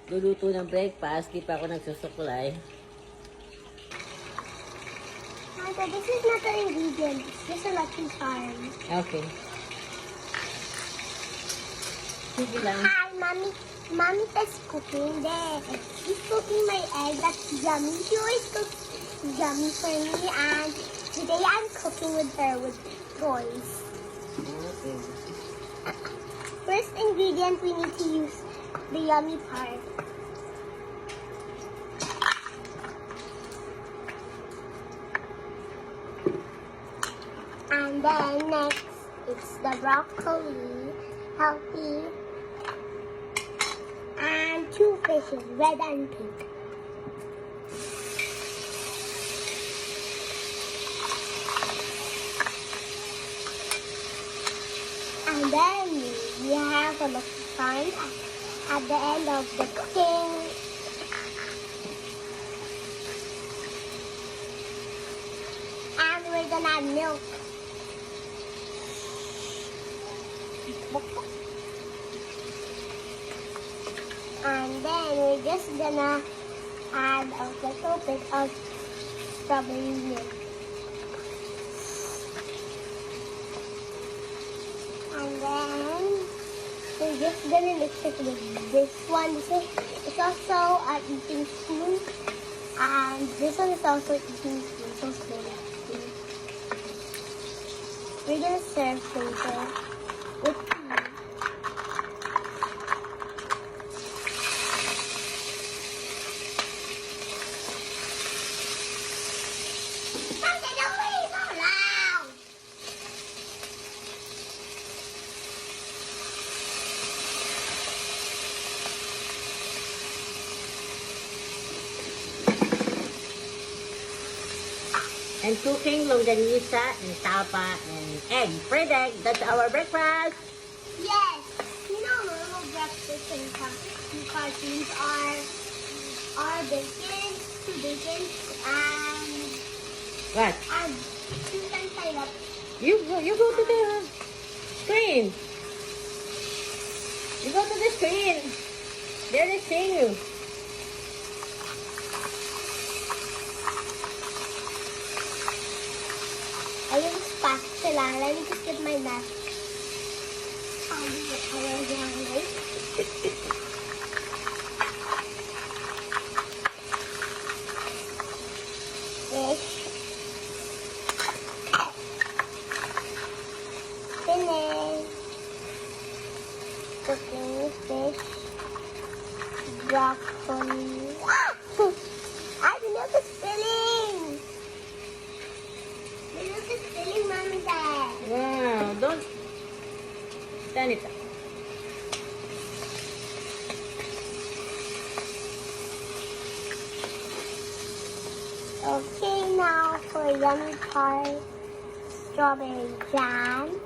luluto ng breakfast. Di pa ako nagsusuklay. So this is not the ingredients. This is a lucky charm. Okay. Sige lang. Hi, mommy. Mommy is cooking there. She's cooking my egg. That's yummy. She always cooks yummy for me, and today I'm cooking with her with toys. Okay. First ingredient, we need to use the yummy part. And then next, it's the broccoli, healthy, and 2 fishes, red and pink. And then we have a lucky charm at the end of the cooking. And we're gonna add milk. And then we're just gonna add a little bit of strawberry milk. And then we're just gonna mix it with this one. It's also an eating spoon. And this one is also eating spoon. So slowly. We're gonna serve later with tea. And cooking longganisa and tapa and egg. Fried egg. That's our breakfast. Yes, you know normal breakfast and cartoons are bacon, 2 bacon, and What? 2 syrup. You go to the screen. You go to the screen. They're seeing you. Ayun, fast sila. Let me just get my knife. Fish. Finish. Cooking fish. Broccoli. I the milk is spilling. The milk is spilling, Mommy, Dad. Wow. Don't stand it up. Okay, now for yummy part, strawberry jam.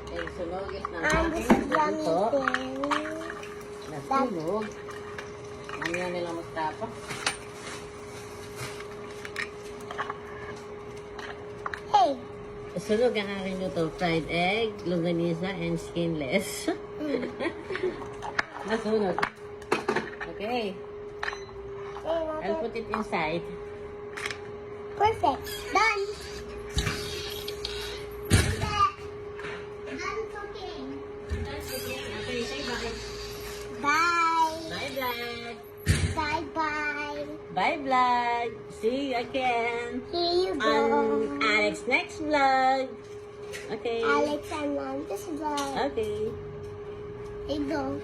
Okay, sunog is na And this is yummy thing. Nasunog. Mamaya nila magtapa. Hey. Sunog ang aking luto. Fried egg, longganisa, and skinless. Nasunog. Okay. I'll put it inside. Perfect. Done. Done cooking. Okay, say bye. Bye. Bye, vlog. Bye-bye. Bye, vlog. See you again Here you go. on Alex next vlog. Okay. Alex and Lantis vlog. Okay. Here you go.